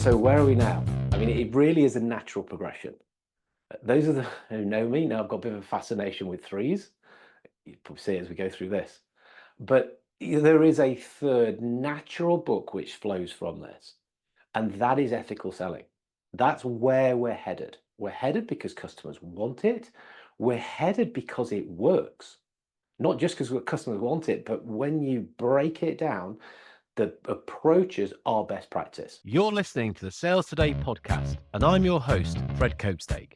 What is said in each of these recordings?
So where are we now? I mean, it really is a natural progression. Those of the who know me know I've got a bit of a fascination with threes. You probably see it as we go through this. But there is a third natural book which flows from this, and that is ethical selling. That's where we're headed. We're headed because customers want it. We're headed because it works. Not just because customers want it, but when you break it down, the approaches are best practice. You're listening to the Sales Today podcast, and I'm your host, Fred Copestake.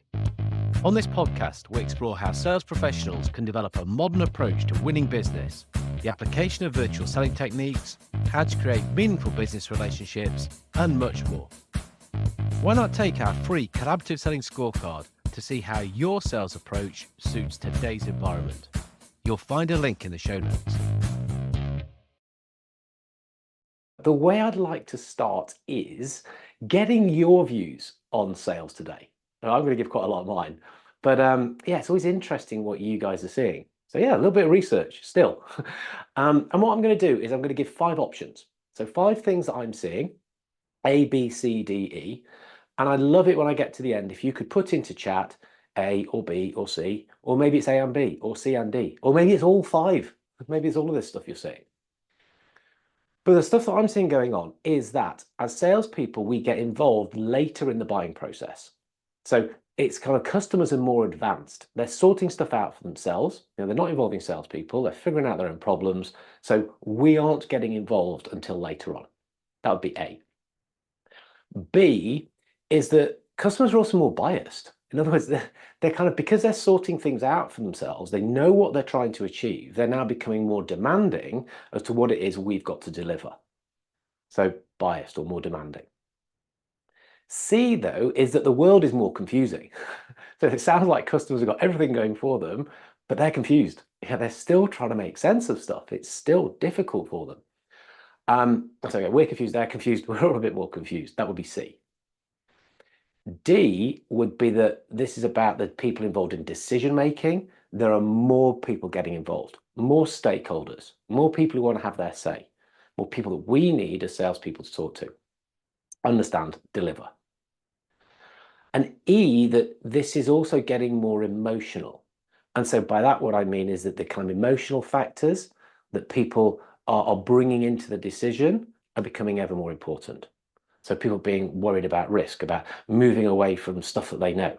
On this podcast, we explore how sales professionals can develop a modern approach to winning business, the application of virtual selling techniques, how to create meaningful business relationships, and much more. Why not take our free collaborative selling scorecard to see how your sales approach suits today's environment? You'll find a link in the show notes. The way I'd like to start is getting your views on sales today. Now, I'm going to give quite a lot of mine, but yeah, it's always interesting what you guys are seeing. So yeah, a little bit of research still. And what I'm going to do is I'm going to give 5 options. So 5 things that I'm seeing, A, B, C, D, E. And I love it when I get to the end, if you could put into chat A or B or C, or maybe it's A and B or C and D, or maybe it's all 5. Maybe it's all of this stuff you're seeing. But the stuff that I'm seeing going on is that as salespeople, we get involved later in the buying process. So it's kind of customers are more advanced. They're sorting stuff out for themselves. They're not involving salespeople. They're figuring out their own problems. So we aren't getting involved until later on. That would be A. B is that customers are also more biased. In other words, they're kind of, because they're sorting things out for themselves, they know what they're trying to achieve. They're now becoming more demanding as to what it is we've got to deliver. So biased or more demanding. C, though, is that the world is more confusing. So it sounds like customers have got everything going for them, but they're confused. Yeah, they're still trying to make sense of stuff. It's still difficult for them. So okay, we're confused, they're confused, we're all a bit more confused. That would be C. D would be that this is about the people involved in decision making. There are more people getting involved, more stakeholders, more people who want to have their say, more people that we need as salespeople to talk to, understand, deliver. And E, that this is also getting more emotional. And so by that, what I mean is that the kind of emotional factors that people are bringing into the decision are becoming ever more important. So people being worried about risk, about moving away from stuff that they know,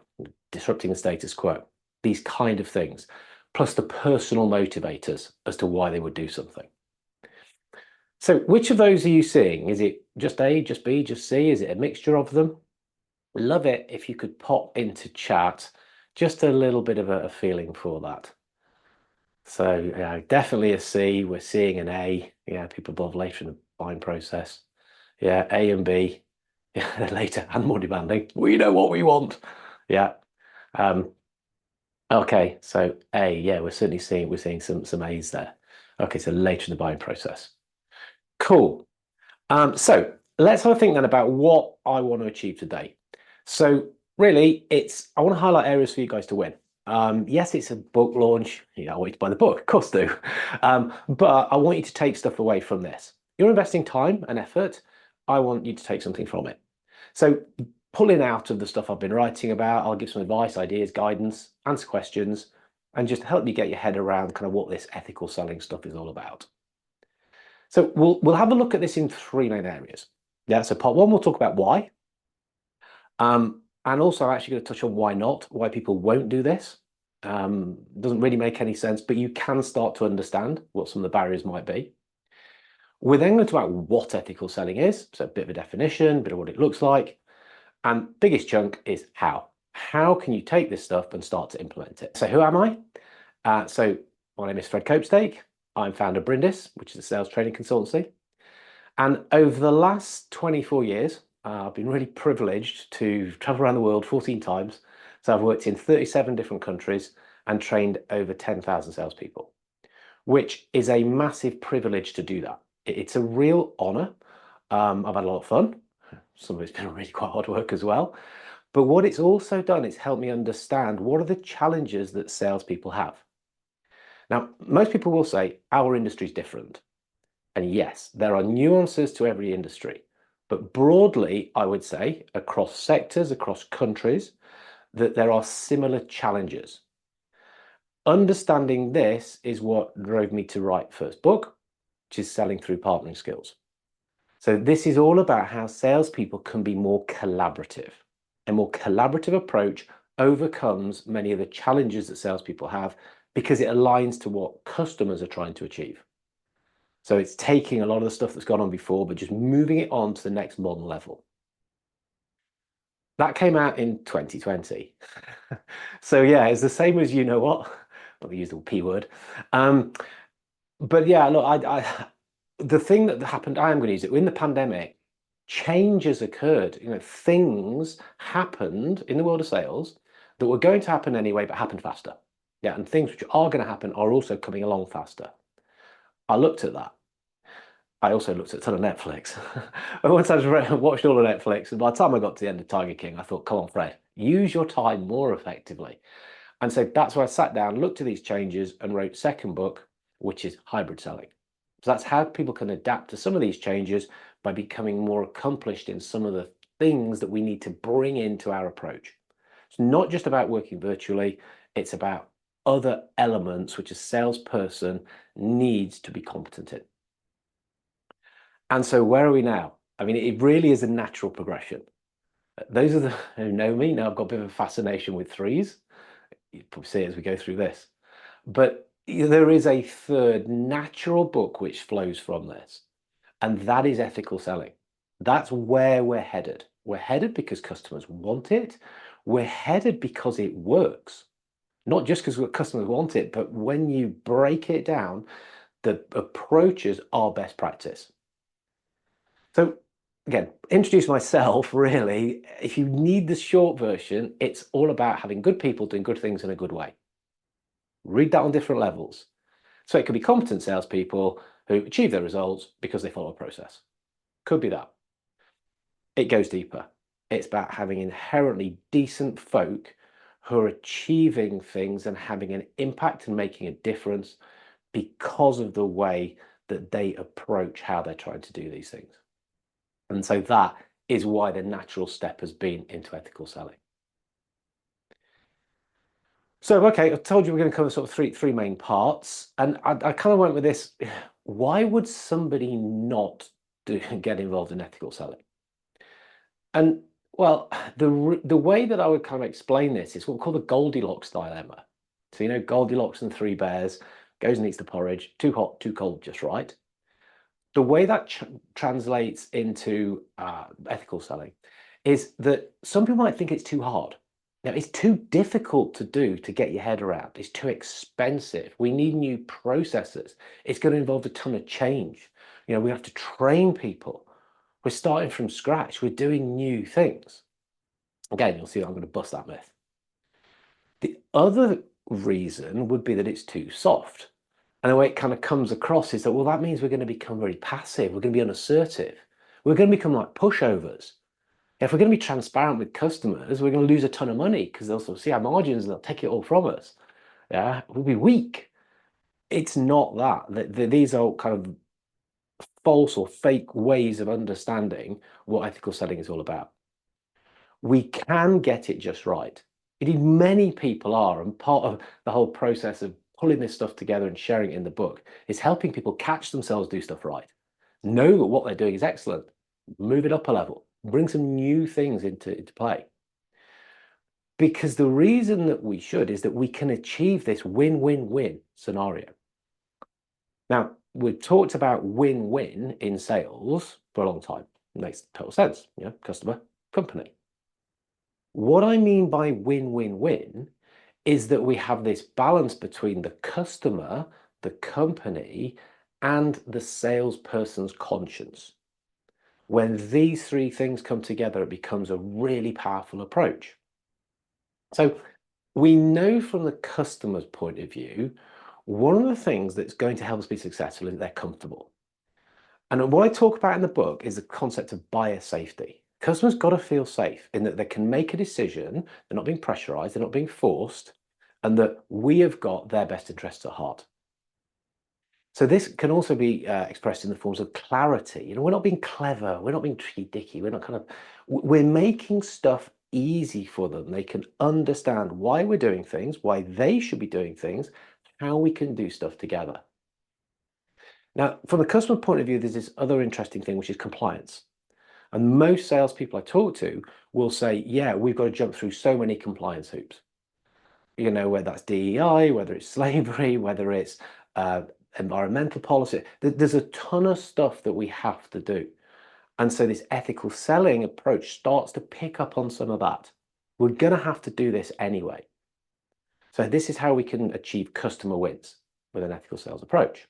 disrupting the status quo, these kind of things, plus the personal motivators as to why they would do something. So which of those are you seeing? Is it just A, just B, just C? Is it a mixture of them? Love it if you could pop into chat just a little bit of a feeling for that. So yeah, definitely a C. We're seeing an A. Yeah, people above later in the buying process. Yeah, A and B. Yeah, they're later and more demanding. We know what we want. Yeah. Okay, so A, yeah, we're seeing some A's there. Okay, so later in the buying process. Cool. So let's have a think then about what I want to achieve today. So really, I want to highlight areas for you guys to win. Yes, it's a book launch. I want you to buy the book, of course do. But I want you to take stuff away from this. You're investing time and effort. I want you to take something from it. So pulling out of the stuff I've been writing about, I'll give some advice, ideas, guidance, answer questions, and just help you get your head around kind of what this ethical selling stuff is all about. So we'll have a look at this in 3 main areas. Yeah, so part 1, we'll talk about why. And also I'm actually going to touch on why not, why people won't do this. Doesn't really make any sense, but you can start to understand what some of the barriers might be. We're then going to talk about what ethical selling is, so a bit of a definition, a bit of what it looks like. And biggest chunk is how. How can you take this stuff and start to implement it? So who am I? So my name is Fred Copestake. I'm founder of Brindis, which is a sales training consultancy. And over the last 24 years, I've been really privileged to travel around the world 14 times. So I've worked in 37 different countries and trained over 10,000 salespeople, which is a massive privilege to do that. It's a real honor. I've had a lot of fun. Some of it's been really quite hard work as well. But what it's also done is help me understand what are the challenges that salespeople have. Now, most people will say our industry is different. And yes, there are nuances to every industry. But broadly, I would say across sectors, across countries, that there are similar challenges. Understanding this is what drove me to write first book, which is Selling Through Partnering Skills. So this is all about how salespeople can be more collaborative. A more collaborative approach overcomes many of the challenges that salespeople have because it aligns to what customers are trying to achieve. So it's taking a lot of the stuff that's gone on before, but just moving it on to the next modern level. That came out in 2020. So yeah, it's the same as you know what. Not the usual P word. Um, but yeah, look, the thing that happened, I am going to use it, in the pandemic, changes occurred. Things happened in the world of sales that were going to happen anyway, but happened faster. Yeah, and things which are going to happen are also coming along faster. I looked at that. I also looked at a ton of Netflix. And once I watched all of Netflix, and by the time I got to the end of Tiger King, I thought, come on, Fred, use your time more effectively. And so that's where I sat down, looked at these changes, and wrote second book, which is hybrid selling. So that's how people can adapt to some of these changes by becoming more accomplished in some of the things that we need to bring into our approach. It's not just about working virtually, it's about other elements which a salesperson needs to be competent in. And so where are we now? I mean, it really is a natural progression. Those of the who know me know I've got a bit of a fascination with threes. You probably see it as we go through this. But there is a third natural book which flows from this, and that is ethical selling. That's where we're headed. We're headed because customers want it. We're headed because it works. Not just because customers want it, but when you break it down, the approaches are best practice. So again, introduce myself really. If you need the short version, it's all about having good people doing good things in a good way. Read that on different levels. So it could be competent salespeople who achieve their results because they follow a process. Could be that. It goes deeper. It's about having inherently decent folk who are achieving things and having an impact and making a difference because of the way that they approach how they're trying to do these things. And so that is why the natural step has been into ethical selling. So, okay, I told you we're going to cover sort of three main parts. And I kind of went with this. Why would somebody not get involved in ethical selling? And well, the way that I would kind of explain this is what we call the Goldilocks dilemma. So, Goldilocks and three bears, goes and eats the porridge, too hot, too cold, just right. The way that translates into ethical selling is that some people might think it's too hard. Now, it's too difficult to do to get your head around. It's too expensive. We need new processes. It's going to involve a ton of change. We have to train people. We're starting from scratch. We're doing new things. Again, you'll see that I'm going to bust that myth. The other reason would be that it's too soft. And the way it kind of comes across is that, well, that means we're going to become very passive. We're going to be unassertive. We're going to become like pushovers. If we're going to be transparent with customers, we're going to lose a ton of money because they'll sort of see our margins and they'll take it all from us. Yeah, we'll be weak. It's not that. These are kind of false or fake ways of understanding what ethical selling is all about. We can get it just right. Indeed, many people are, and part of the whole process of pulling this stuff together and sharing it in the book is helping people catch themselves do stuff right. Know that what they're doing is excellent. Move it up a level. Bring some new things into play. Because the reason that we should is that we can achieve this win-win-win scenario. Now, we've talked about win-win in sales for a long time. It makes total sense. Customer, company. What I mean by win-win-win is that we have this balance between the customer, the company, and the salesperson's conscience. When these three things come together, it becomes a really powerful approach. So we know from the customer's point of view, one of the things that's going to help us be successful is that they're comfortable. And what I talk about in the book is the concept of buyer safety. Customers got to feel safe in that they can make a decision, they're not being pressurized, they're not being forced, and that we have got their best interests at heart. So this can also be expressed in the forms of clarity. We're not being clever, we're not being tricky dicky, we're not we're making stuff easy for them. They can understand why we're doing things, why they should be doing things, how we can do stuff together. Now, from the customer point of view, there's this other interesting thing, which is compliance. And most salespeople I talk to will say, yeah, we've got to jump through so many compliance hoops. Whether that's DEI, whether it's slavery, whether it's uh, environmental policy. There's a ton of stuff that we have to do. And so this ethical selling approach starts to pick up on some of that. We're going to have to do this anyway. So this is how we can achieve customer wins with an ethical sales approach.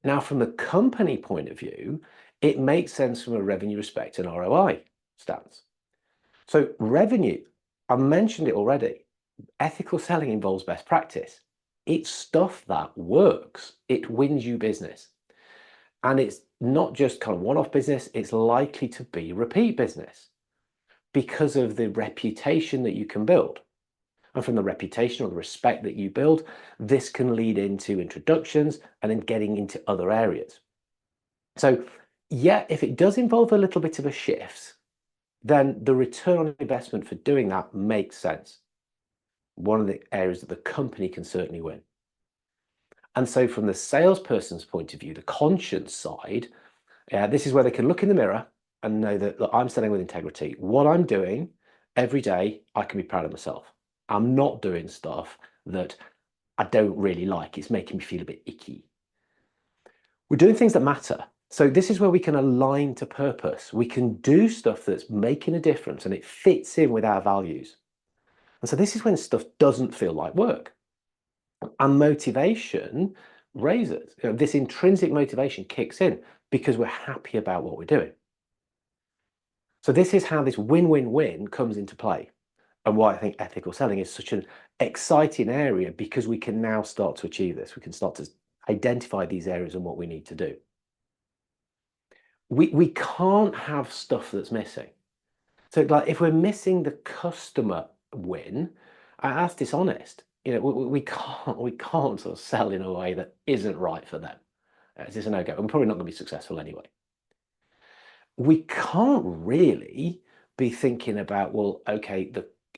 Now, from the company point of view, it makes sense from a revenue, respect, and ROI stance. So revenue, I mentioned it already. Ethical selling involves best practice. It's stuff that works. It wins you business. And it's not just kind of one-off business, it's likely to be repeat business because of the reputation that you can build. And from the reputation or the respect that you build, this can lead into introductions and then getting into other areas. So yeah, if it does involve a little bit of a shift, then the return on investment for doing that makes sense. One of the areas that the company can certainly win. And so from the salesperson's point of view, the conscience side, this is where they can look in the mirror and know that, look, I'm selling with integrity. What I'm doing every day, I can be proud of myself. I'm not doing stuff that I don't really like. It's making me feel a bit icky. We're doing things that matter. So this is where we can align to purpose. We can do stuff that's making a difference and it fits in with our values. And so this is when stuff doesn't feel like work. And motivation raises. This intrinsic motivation kicks in because we're happy about what we're doing. So this is how this win-win-win comes into play, and why I think ethical selling is such an exciting area, because we can now start to achieve this. We can start to identify these areas and what we need to do. We can't have stuff that's missing. So like if we're missing the customer win, that's dishonest. We can't sort of sell in a way that isn't right for them. It's just a no-go. We're probably not going to be successful anyway. We can't really be thinking about, well, okay,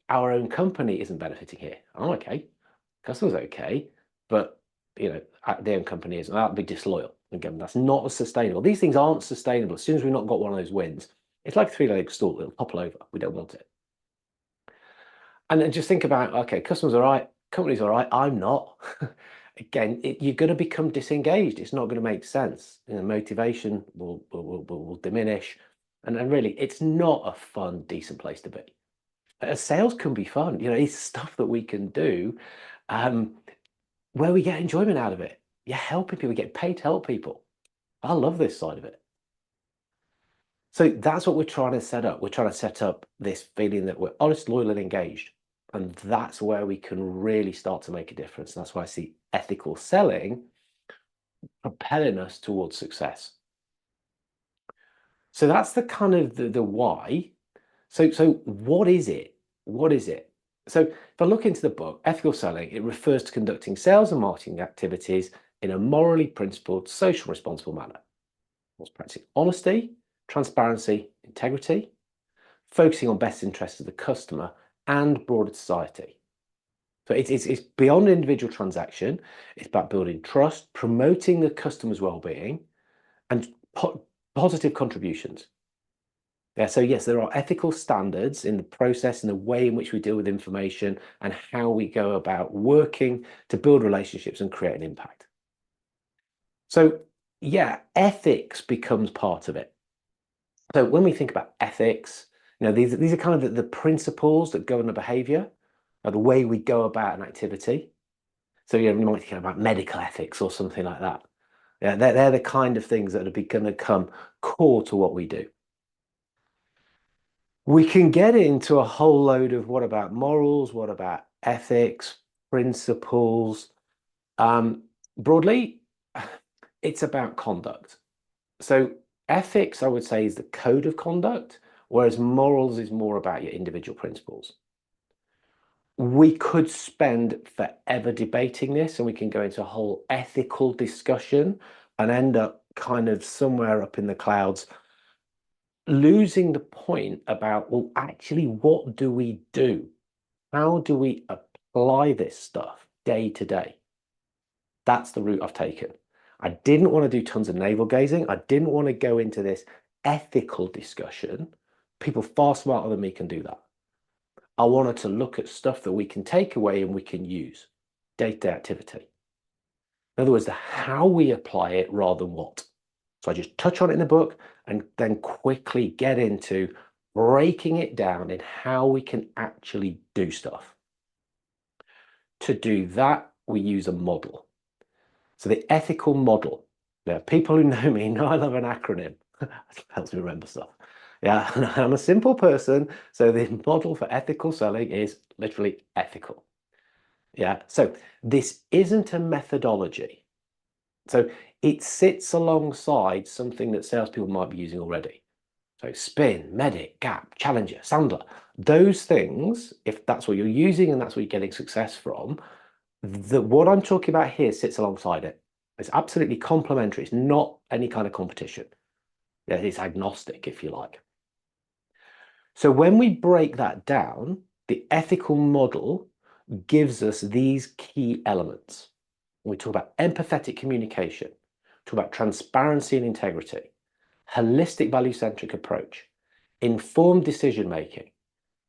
our own company isn't benefiting here. Oh, okay, customer's okay, but their own company isn't. That'd be disloyal. Again, that's not sustainable. These things aren't sustainable. As soon as we've not got one of those wins, it's like a three-legged stool. It'll topple over. We don't want it. And then just think about, okay, customers are right, company's all right, I'm not. Again, you're going to become disengaged. It's not going to make sense. Motivation will diminish. And really, it's not a fun, decent place to be. Sales can be fun. It's stuff that we can do where we get enjoyment out of it. You're helping people, we get paid to help people. I love this side of it. So that's what we're trying to set up. We're trying to set up this feeling that we're honest, loyal, and engaged. And that's where we can really start to make a difference. And that's why I see ethical selling propelling us towards success. So that's the kind of the why. So what is it? What is it? So if I look into the book, ethical selling, it refers to conducting sales and marketing activities in a morally principled, social responsible manner. What's practicing honesty, transparency, integrity, focusing on best interests of the customer and broader society. So it's beyond individual transaction. It's about building trust, promoting the customer's well-being, and positive contributions. Yeah, so yes, there are ethical standards in the process and the way in which we deal with information and how we go about working to build relationships and create an impact. So yeah, ethics becomes part of it. So when we think about ethics, these are kind of the principles that govern the behavior, or the way we go about an activity. So we might think about medical ethics or something like that. Yeah, they're the kind of things that are going to come core to what we do. We can get into a whole load of what about morals, what about ethics, principles. Broadly, it's about conduct. So ethics, I would say, is the code of conduct, whereas morals is more about your individual principles. We could spend forever debating this, and we can go into a whole ethical discussion and end up kind of somewhere up in the clouds, losing the point about, well, actually, what do we do? How do we apply this stuff day to day? That's the route I've taken. I didn't want to do tons of navel gazing. I didn't want to go into this ethical discussion. People far smarter than me can do that. I wanted to look at stuff that we can take away and we can use day-to-day activity. In other words, the how we apply it rather than what. So I just touch on it in the book and then quickly get into breaking it down in how we can actually do stuff. To do that, we use a model. So the ethical model. Now, people who know me know I love an acronym. It helps me remember stuff. Yeah, I'm a simple person, so the model for ethical selling is literally ethical. Yeah, so this isn't a methodology. So it sits alongside something that salespeople might be using already. So Spin, Medic, Gap, Challenger, Sandler, those things, if that's what you're using and that's what you're getting success from, what I'm talking about here sits alongside it. It's absolutely complementary. It's not any kind of competition. Yeah, it's agnostic, if you like. So when we break that down, the ethical model gives us these key elements. We talk about empathetic communication, talk about transparency and integrity, holistic value-centric approach, informed decision-making,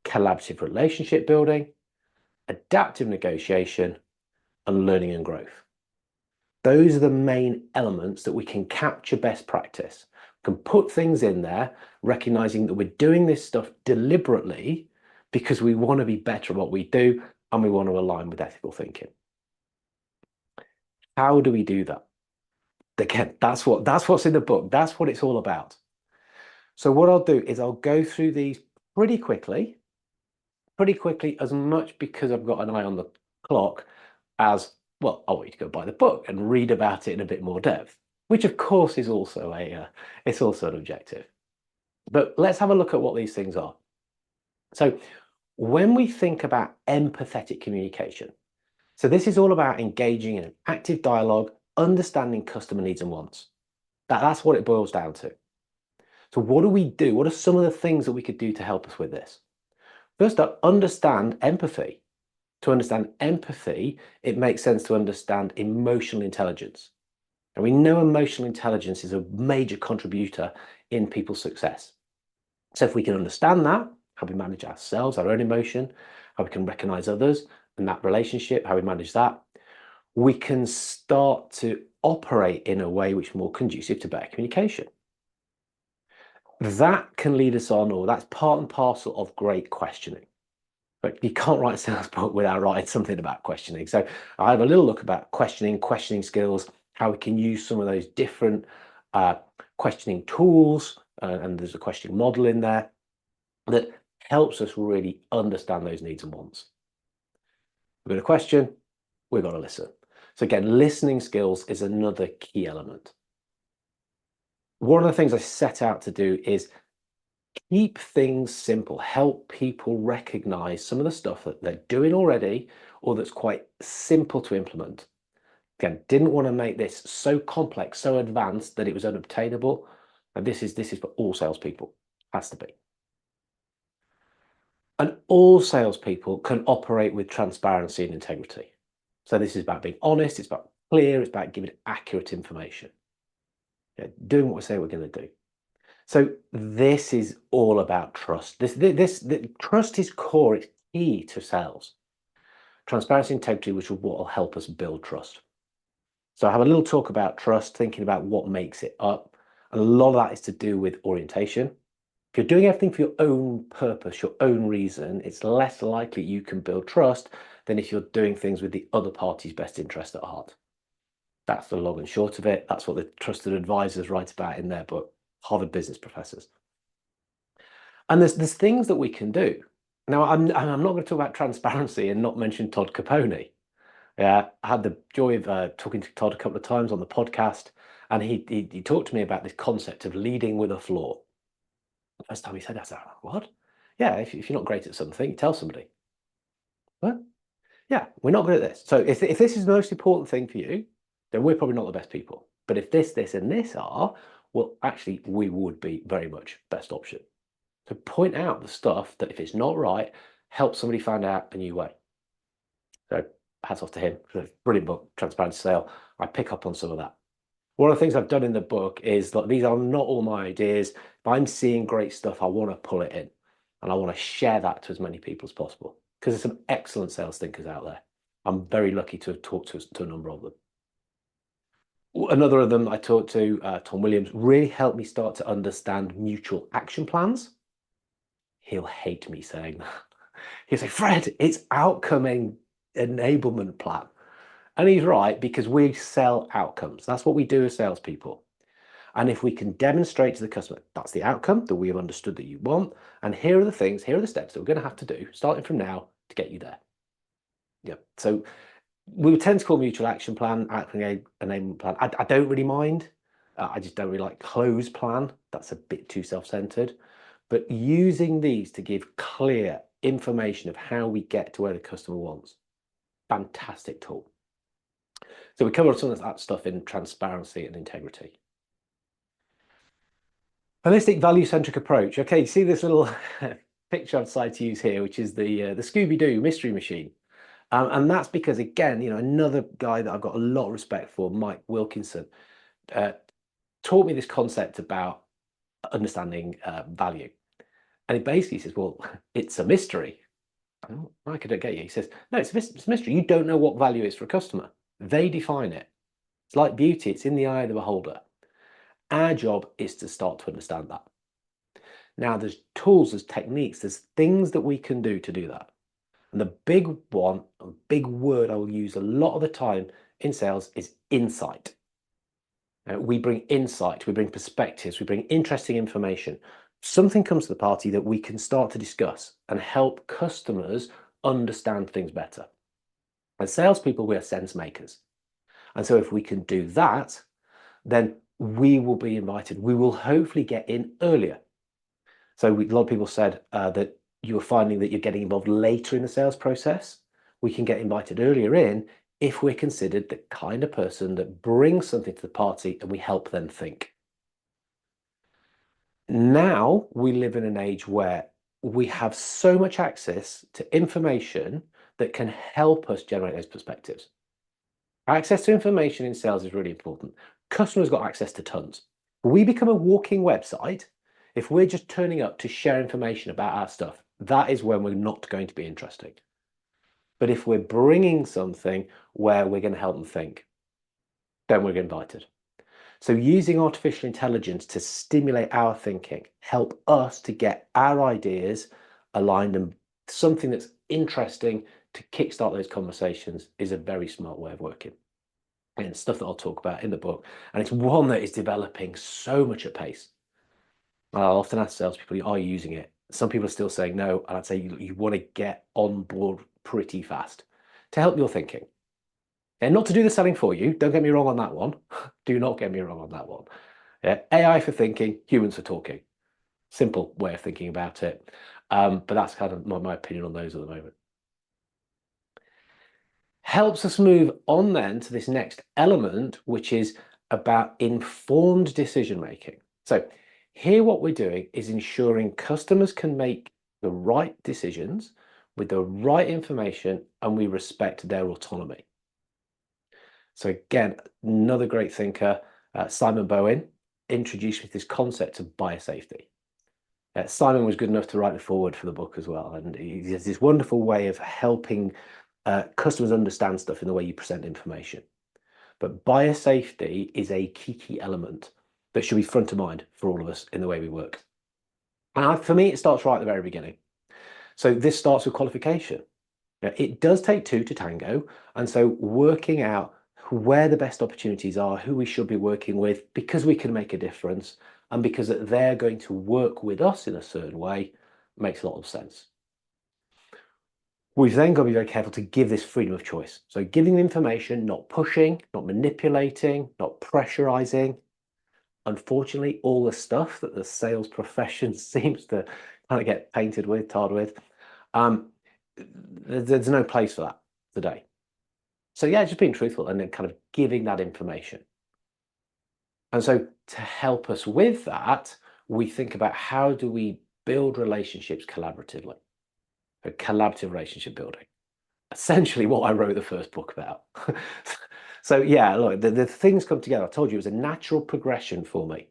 collaborative relationship building, adaptive negotiation, and learning and growth. Those are the main elements that we can capture best practice. We can put things in there, recognizing that we're doing this stuff deliberately because we want to be better at what we do and we want to align with ethical thinking. How do we do that? Again, that's what's in the book. That's what it's all about. So what I'll do is I'll go through these pretty quickly, as much because I've got an eye on the clock as, well, I want you to go buy the book and read about it in a bit more depth, which of course is also it's also an objective. But let's have a look at what these things are. So when we think about empathetic communication, so this is all about engaging in an active dialogue, understanding customer needs and wants. That's what it boils down to. So what do we do? What are some of the things that we could do to help us with this? First up, understand empathy. To understand empathy, it makes sense to understand emotional intelligence. And we know emotional intelligence is a major contributor in people's success. So if we can understand that, how we manage ourselves, our own emotion, how we can recognize others and that relationship, how we manage that, we can start to operate in a way which is more conducive to better communication. That can lead us on, or that's part and parcel of great questioning. But you can't write a sales book without writing something about questioning. So I have a little look about questioning skills, how we can use some of those different questioning tools, and there's a questioning model in there that helps us really understand those needs and wants. We've got a question, we've got to listen. So again, listening skills is another key element. One of the things I set out to do is keep things simple, help people recognize some of the stuff that they're doing already or that's quite simple to implement. Again, didn't want to make this so complex, so advanced that it was unobtainable. And this is for all salespeople, has to be. And all salespeople can operate with transparency and integrity. So this is about being honest, it's about clear, it's about giving accurate information. Yeah, doing what we say we're going to do. So this is all about trust. This trust is core, it's key to sales. Transparency and integrity, which is what will help us build trust. So I have a little talk about trust, thinking about what makes it up. And a lot of that is to do with orientation. If you're doing everything for your own purpose, your own reason, it's less likely you can build trust than if you're doing things with the other party's best interest at heart. That's the long and short of it. That's what the trusted advisors write about in their book, Harvard Business Professors. And there's things that we can do. Now, I'm not going to talk about transparency and not mention Todd Capone. Yeah, I had the joy of talking to Todd a couple of times on the podcast, and he talked to me about this concept of leading with a flaw. The first time he said that, I was like, what? Yeah, if you're not great at something, tell somebody. Well, yeah, we're not good at this. So if this is the most important thing for you, then we're probably not the best people. But if this, and this are, well, actually, we would be very much best option. So point out the stuff that if it's not right, help somebody find out a new way. So hats off to him. It's a brilliant book, Transparency Sale. I pick up on some of that. One of the things I've done in the book is that these are not all my ideas. If I'm seeing great stuff, I want to pull it in and I want to share that to as many people as possible because there's some excellent sales thinkers out there. I'm very lucky to have talked to a number of them. Another of them I talked to, Tom Williams, really helped me start to understand mutual action plans. He'll hate me saying that. He'll say, Fred, it's outcome enablement plan. And he's right, because we sell outcomes. That's what we do as salespeople. And if we can demonstrate to the customer, that's the outcome that we have understood that you want, and here are the things, here are the steps that we're going to have to do, starting from now, to get you there. Yeah. So we would tend to call mutual action plan, outcome enablement plan. I don't really mind. I just don't really like close plan. That's a bit too self-centered. But using these to give clear information of how we get to where the customer wants, fantastic tool. So we covered some of that stuff in transparency and integrity. Holistic value-centric approach. Okay, you see this little picture I've decided to use here, which is the Scooby-Doo mystery machine. And that's because, again, another guy that I've got a lot of respect for, Mike Wilkinson, taught me this concept about understanding value. And he basically says, well, it's a mystery. Oh, I don't get you. He says, no, it's a mystery. You don't know what value is for a customer. They define it. It's like beauty. It's in the eye of the beholder. Our job is to start to understand that. Now, there's tools, there's techniques, there's things that we can do to do that. And the big one, a big word I will use a lot of the time in sales is insight. We bring insight, we bring perspectives, we bring interesting information. Something comes to the party that we can start to discuss and help customers understand things better. As salespeople, we are sense makers. And so if we can do that, then we will be invited. We will hopefully get in earlier. So a lot of people said that you're finding that you're getting involved later in the sales process. We can get invited earlier in if we're considered the kind of person that brings something to the party and we help them think. Now we live in an age where we have so much access to information that can help us generate those perspectives. Access to information in sales is really important. Customers got access to tons. We become a walking website. If we're just turning up to share information about our stuff, that is when we're not going to be interesting. But if we're bringing something where we're going to help them think, then we're invited. So using artificial intelligence to stimulate our thinking, help us to get our ideas aligned and something that's interesting to kickstart those conversations is a very smart way of working. And it's stuff that I'll talk about in the book. And it's one that is developing so much at pace. I'll often ask salespeople, are you using it? Some people are still saying no, and I'd say you want to get on board pretty fast to help your thinking. And not to do the selling for you, don't get me wrong on that one. Do not get me wrong on that one. Yeah, AI for thinking, humans for talking. Simple way of thinking about it. But that's kind of my opinion on those at the moment. Helps us move on then to this next element, which is about informed decision making. So here what we're doing is ensuring customers can make the right decisions with the right information and we respect their autonomy. So again, another great thinker, Simon Bowen, introduced me to this concept of buyer safety. Simon was good enough to write the foreword for the book as well. And he has this wonderful way of helping customers understand stuff in the way you present information. But buyer safety is a key element that should be front of mind for all of us in the way we work. And for me, it starts right at the very beginning. So this starts with qualification. Now, it does take two to tango. And so working out where the best opportunities are, who we should be working with, because we can make a difference and because they're going to work with us in a certain way, makes a lot of sense. We've then got to be very careful to give this freedom of choice. So giving them information, not pushing, not manipulating, not pressurizing. Unfortunately, all the stuff that the sales profession seems to kind of get painted with, tarred with, there's no place for that today. So yeah, just being truthful and then kind of giving that information. And so to help us with that, we think about how do we build relationships collaboratively? A collaborative relationship building. Essentially what I wrote the first book about. So yeah, look, the things come together. I told you it was a natural progression for me.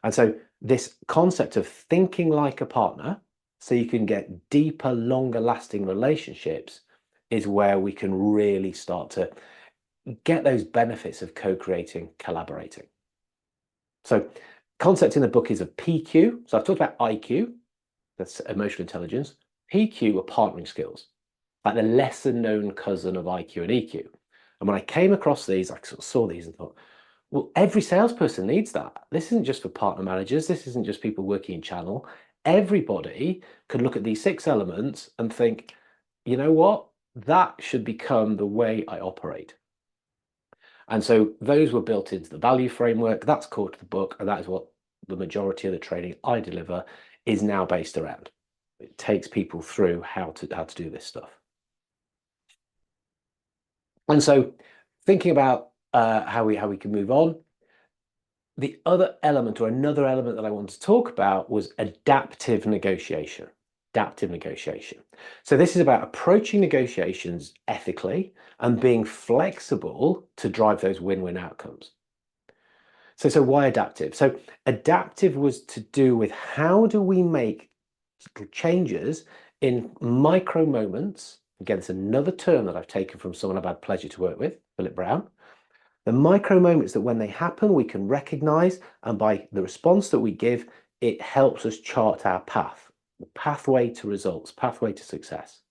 And so this concept of thinking like a partner so you can get deeper, longer lasting relationships is where we can really start to get those benefits of co-creating, collaborating. So concept in the book is of PQ. So I've talked about IQ, that's emotional intelligence. PQ are partnering skills, like the lesser known cousin of IQ and EQ. And when I came across these, I sort of saw these and thought, well, every salesperson needs that. This isn't just for partner managers. This isn't just people working in channel. Everybody could look at these 6 elements and think, you know what? That should become the way I operate. And so those were built into the value framework. That's core to the book. And that is what the majority of the training I deliver is now based around. It takes people through how to do this stuff. And so thinking about how we can move on, the other element or another element that I want to talk about was adaptive negotiation. Adaptive negotiation. So this is about approaching negotiations ethically and being flexible to drive those win-win outcomes. So why adaptive? So adaptive was to do with how do we make changes in micro moments. Again, it's another term that I've taken from someone I've had pleasure to work with, Philip Brown. The micro moments that when they happen, we can recognize, and by the response that we give, it helps us chart our path, the pathway to results, pathway to success.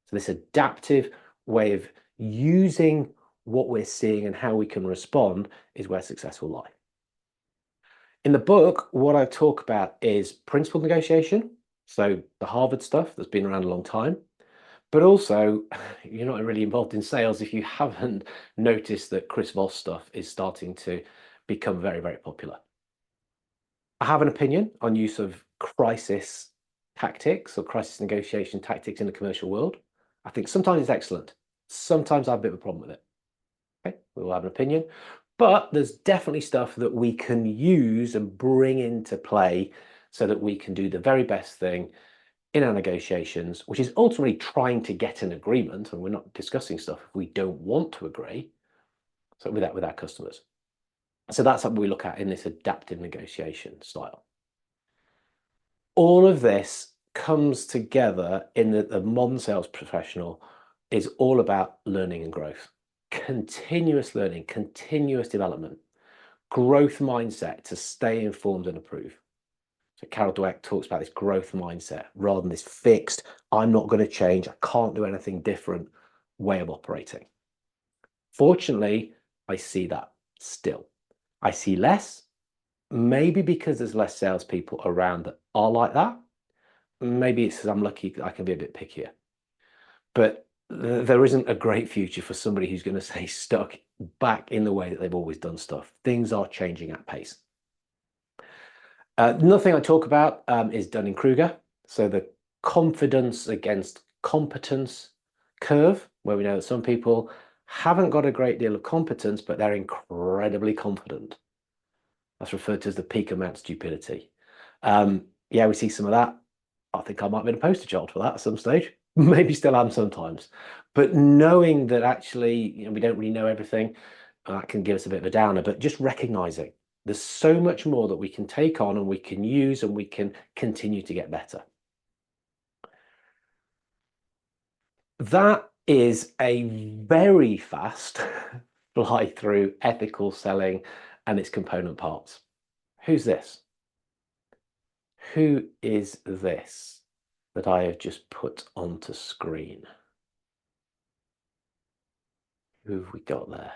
So this adaptive way of using what we're seeing and how we can respond is where success will lie. In the book, what I talk about is principled negotiation, so the Harvard stuff that's been around a long time, but also you're not really involved in sales if you haven't noticed that Chris Voss stuff is starting to become very, very popular. I have an opinion on use of crisis tactics or crisis negotiation tactics in the commercial world. I think sometimes it's excellent. Sometimes I have a bit of a problem with it. Okay, we will have an opinion. But there's definitely stuff that we can use and bring into play so that we can do the very best thing in our negotiations, which is ultimately trying to get an agreement. And we're not discussing stuff if we don't want to agree. So with our customers. So that's what we look at in this adaptive negotiation style. All of this comes together in the modern sales professional is all about learning and growth. Continuous learning, continuous development, growth mindset to stay informed and improve. So Carol Dweck talks about this growth mindset rather than this fixed, I'm not going to change, I can't do anything different way of operating. Fortunately, I see that still. I see less, maybe because there's less salespeople around that are like that. Maybe it's because I'm lucky I can be a bit pickier. But there isn't a great future for somebody who's going to stay stuck back in the way that they've always done stuff. Things are changing at pace. Another thing I talk about is Dunning-Kruger. So the confidence against competence curve, where we know that some people haven't got a great deal of competence, but they're incredibly confident. That's referred to as the peak amount stupidity. Yeah, we see some of that. I think I might have been a poster child for that at some stage. Maybe still am sometimes. But knowing that actually, we don't really know everything, that can give us a bit of a downer. But just recognizing there's so much more that we can take on and we can use and we can continue to get better. That is a very fast fly through ethical selling and its component parts. Who's this? Who is this that I have just put onto screen? Who have we got there?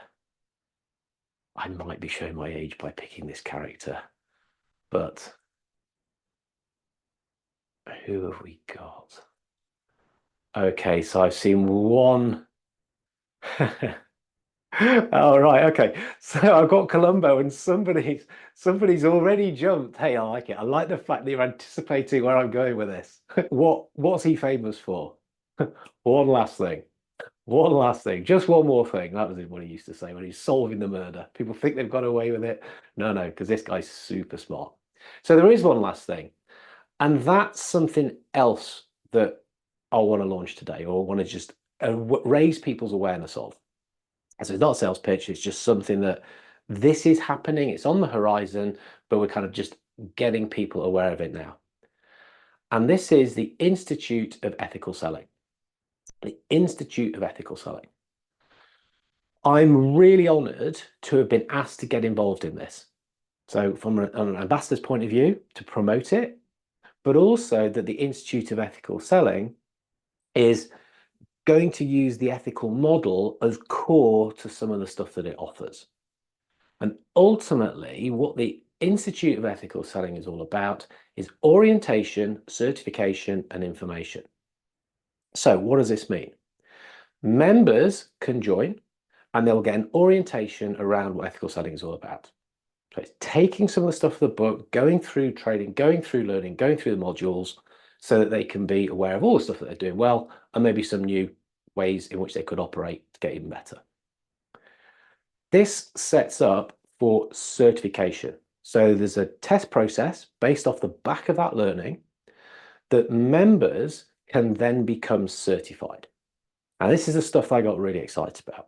I might be showing my age by picking this character, but who have we got? Okay, so I've seen one. Oh, right, okay. So I've got Columbo and somebody's already jumped. Hey, I like it. I like the fact that you're anticipating where I'm going with this. What's he famous for? One last thing. One last thing. Just one more thing. That was what he used to say when he's solving the murder. People think they've got away with it. No, no, because this guy's super smart. So there is one last thing. And that's something else that I want to launch today or want to just raise people's awareness of. So it's not a sales pitch, it's just something that this is happening, it's on the horizon, but we're kind of just getting people aware of it now. And this is the Institute of Ethical Selling. The Institute of Ethical Selling. I'm really honored to have been asked to get involved in this. So from an ambassador's point of view, to promote it, but also that the Institute of Ethical Selling is going to use the ethical model as core to some of the stuff that it offers. And ultimately, what the Institute of Ethical Selling is all about is orientation, certification, and information. So what does this mean? Members can join and they'll get an orientation around what ethical selling is all about. So it's taking some of the stuff of the book, going through training, going through learning, going through the modules so that they can be aware of all the stuff that they're doing well and maybe some new ways in which they could operate to get even better. This sets up for certification. So there's a test process based off the back of that learning that members can then become certified. Now, this is the stuff I got really excited about.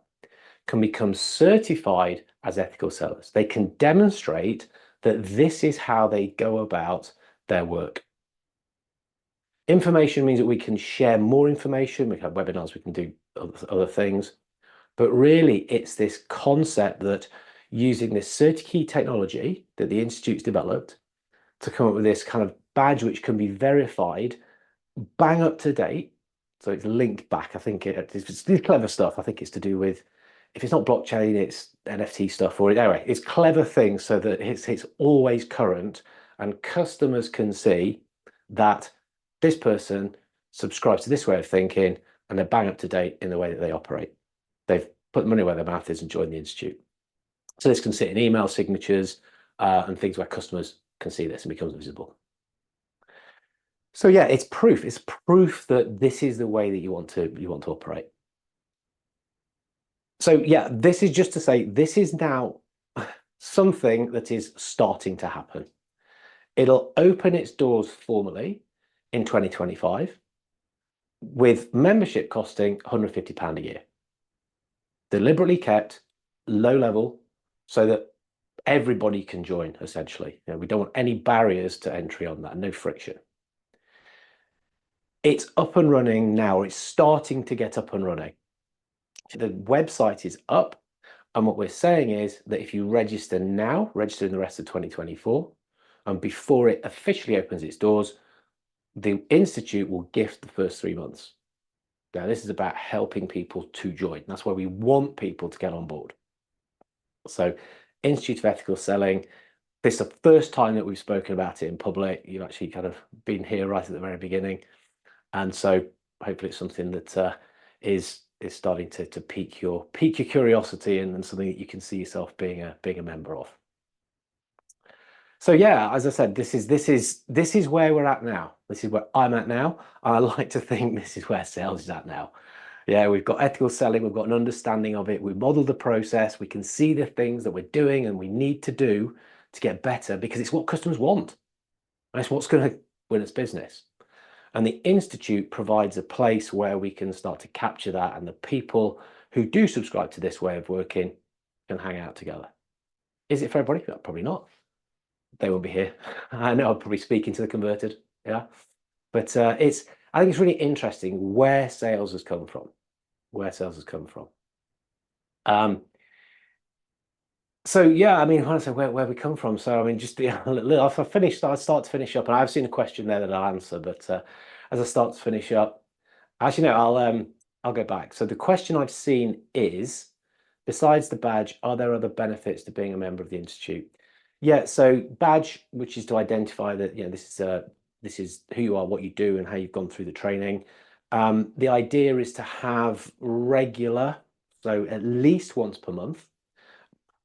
Can become certified as ethical sellers. They can demonstrate that this is how they go about their work. Information means that we can share more information. We can have webinars, we can do other things. But really, it's this concept that using this CertiKey technology that the Institute's developed to come up with this kind of badge which can be verified, bang up to date. So it's linked back. I think it's clever stuff. I think it's to do with, if it's not blockchain, it's NFT stuff, or anyway, it's clever things so that it's always current and customers can see that this person subscribes to this way of thinking and they're bang up to date in the way that they operate. They've put money where their mouth is and joined the Institute. So this can sit in email signatures and things where customers can see this and becomes visible. So yeah, it's proof. It's proof that this is the way that you want to operate. So yeah, this is just to say this is now something that is starting to happen. It'll open its doors formally in 2025 with membership costing £150 a year. Deliberately kept, low level, so that everybody can join, essentially. We don't want any barriers to entry on that, no friction. It's up and running now, or it's starting to get up and running. The website is up, and what we're saying is that if you register now, register in the rest of 2024, and before it officially opens its doors, the Institute will gift the first 3 months. Now, this is about helping people to join. That's why we want people to get on board. So, Institute of Ethical Selling, this is the first time that we've spoken about it in public. You've actually kind of been here right at the very beginning. And so hopefully it's something that is starting to pique your curiosity and something that you can see yourself being a member of. So yeah, as I said, this is where we're at now. This is where I'm at now. I like to think this is where sales is at now. Yeah, we've got ethical selling, we've got an understanding of it, we've modeled the process, we can see the things that we're doing and we need to do to get better because it's what customers want. And it's what's going to win us business. And the Institute provides a place where we can start to capture that, and the people who do subscribe to this way of working can hang out together. Is it for everybody? Probably not. They won't be here. I know I'm probably speaking to the converted, yeah. But I think it's really interesting where sales has come from. Where sales has come from. So yeah, I mean, when I say where we come from, so I mean, just if I start to finish up, and I've seen a question there that I'll answer, but as I start to finish up, actually no, I'll go back. So the question I've seen is, besides the badge, are there other benefits to being a member of the Institute? Yeah, so badge, which is to identify that this is who you are, what you do, and how you've gone through the training. The idea is to have regular, so at least once per month,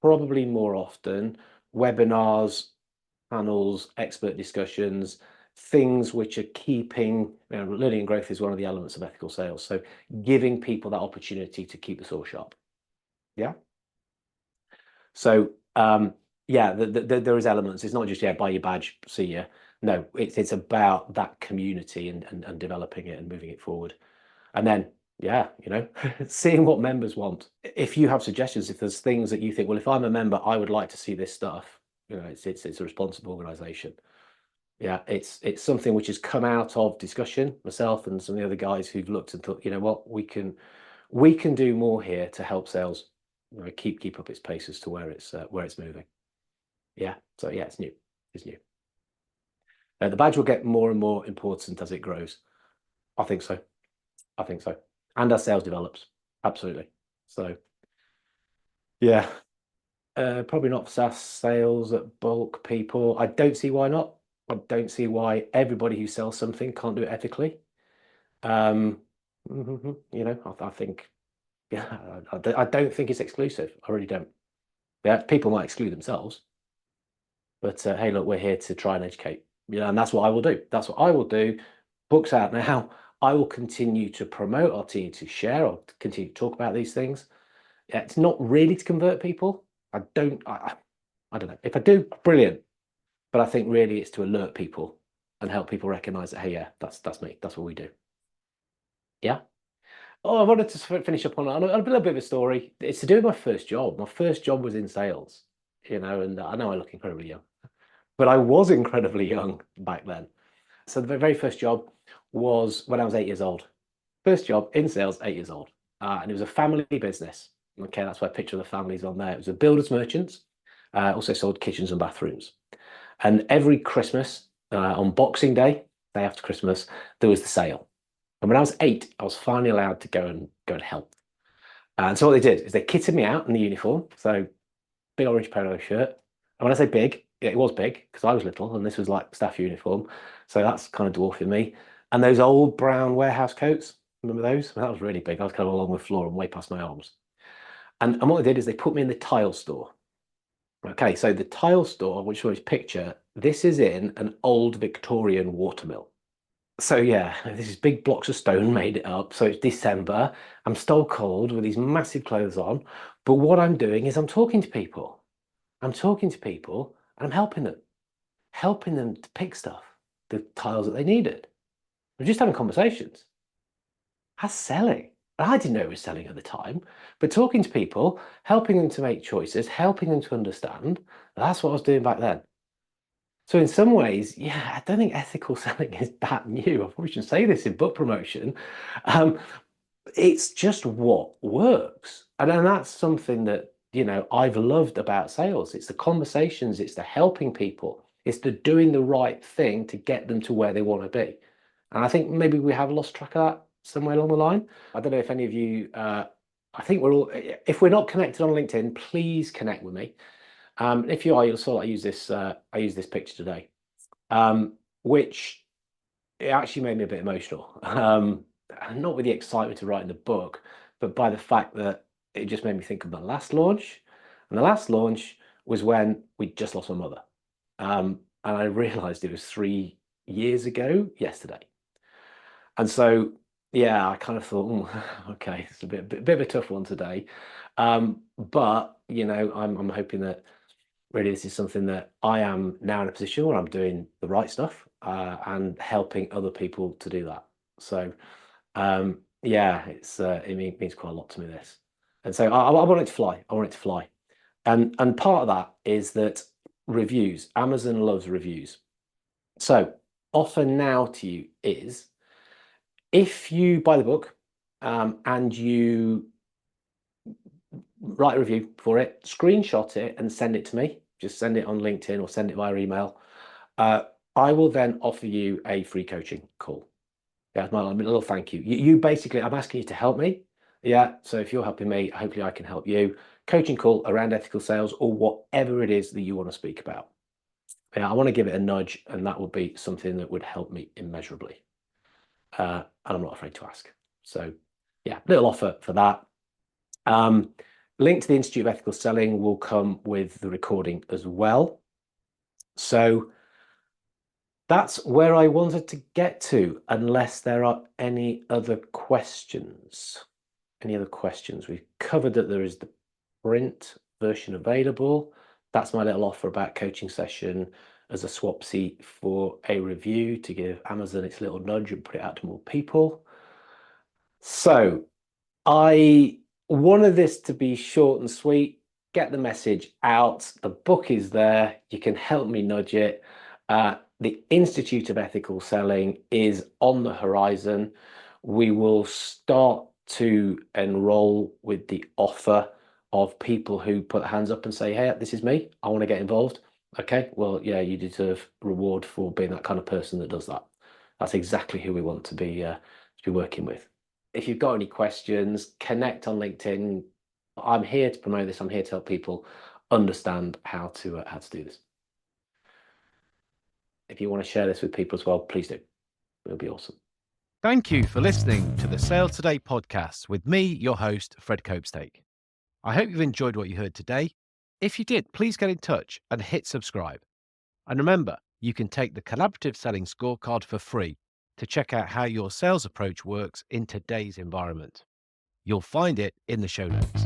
probably more often, webinars, panels, expert discussions things which are keeping, learning and growth is one of the elements of ethical sales. So giving people that opportunity to keep the saw sharp. Yeah. So yeah, there is elements. It's not just, yeah, buy your badge, see ya. No, it's about that community and developing it and moving it forward. And then, yeah, seeing what members want. If you have suggestions, if there's things that you think, well, if I'm a member, I would like to see this stuff, it's a responsible organization. Yeah, it's something which has come out of discussion, myself and some of the other guys who've looked and thought, you know what, we can do more here to help sales, keep up its pace as to where it's moving. Yeah, so yeah, it's new. It's new. The badge will get more and more important as it grows. I think so. I think so. And as sales develops, absolutely. So yeah, probably not for SaaS sales at bulk people. I don't see why not. I don't see why everybody who sells something can't do it ethically. Um, I think, yeah, I don't think it's exclusive. I really don't. Yeah, people might exclude themselves, but hey, look, we're here to try and educate. And that's what I will do. That's what I will do. Books out now. I will continue to promote. I'll continue to share. I'll continue to talk about these things. Yeah, it's not really to convert people. I don't know. If I do, brilliant. But I think really it's to alert people and help people recognize that, hey, yeah, that's me. That's what we do. Yeah. Oh, I wanted to finish up on a little bit of a story. It's to do with my first job. My first job was in sales, and I know I look incredibly young, but I was incredibly young back then. So the very first job was when I was 8 years old. First job in sales, 8 years old. And it was a family business. Okay, that's why a picture of the family's on there. It was a builder's merchants, also sold kitchens and bathrooms. And every Christmas, on Boxing day after Christmas, there was the sale. And when I was 8, I was finally allowed to go and help. And so what they did is they kitted me out in the uniform. So big orange polo shirt. And when I say big, it was big because I was little and this was like staff uniform. So that's kind of dwarfing me. And those old brown warehouse coats, remember those? That was really big. I was kind of along the floor and way past my arms. And what they did is they put me in the tile store. Okay, so the tile store, which was picture, this is in an old Victorian watermill. So yeah, this is big blocks of stone made it up. So it's December. I'm still cold with these massive clothes on. But what I'm doing is I'm talking to people. I'm talking to people and I'm helping them to pick stuff, the tiles that they needed. I'm just having conversations. That's selling. I didn't know it was selling at the time, but talking to people, helping them to make choices, helping them to understand, that's what I was doing back then. So in some ways, yeah, I don't think ethical selling is that new. I probably shouldn't say this in book promotion. Um, it's just what works. And then that's something that, I've loved about sales. It's the conversations, it's the helping people, it's the doing the right thing to get them to where they want to be. And I think maybe we have lost track of that somewhere along the line. I don't know if any of you, I think we're all, if we're not connected on LinkedIn, please connect with me. If you are, you'll saw I use this picture today, which it actually made me a bit emotional. Not with the excitement of writing the book, but by the fact that it just made me think of the last launch. And the last launch was when we just lost my mother. And I realized it was 3 years ago yesterday. And so, yeah, I kind of thought, okay, it's a bit of a tough one today. But, I'm hoping that really this is something that I am now in a position where I'm doing the right stuff and helping other people to do that. So yeah, it means quite a lot to me, this. And so I want it to fly. I want it to fly. And part of that is that reviews, Amazon loves reviews. So offer now to you is if you buy the book and you write a review for it, screenshot it and send it to me. Just send it on LinkedIn or send it via email. I will then offer you a free coaching call. Yeah, my little thank you. You basically, I'm asking you to help me. Yeah, so if you're helping me, hopefully I can help you. Coaching call around ethical sales or whatever it is that you want to speak about. Yeah, I want to give it a nudge, and that would be something that would help me immeasurably. And I'm not afraid to ask. So, yeah, little offer for that. Link to the Institute of Ethical Selling will come with the recording as well. So That's where I wanted to get to, unless there are any other questions. Any other questions? We've covered that there is the print version available. That's my little offer about coaching session as a swapsy for a review to give Amazon its little nudge and put it out to more people. So I wanted this to be short and sweet, get the message out. The book is there. You can help me nudge it. The Institute of Ethical Selling is on the horizon. We will start to enroll with the offer of people who put their hands up and say, hey, this is me. I want to get involved. Okay, well, yeah, you deserve reward for being that kind of person that does that. That's exactly who we want to be working with. If you've got any questions, connect on LinkedIn. I'm here to promote this. I'm here to help people understand how to do this. If you want to share this with people as well, please do. It'll be awesome. Thank you for listening to the Sales Today podcast with me, your host, Fred Copestake. I hope you've enjoyed what you heard today. If you did, please get in touch and hit subscribe. And remember, you can take the Collaborative Selling Scorecard for free to check out how your sales approach works in today's environment. You'll find it in the show notes.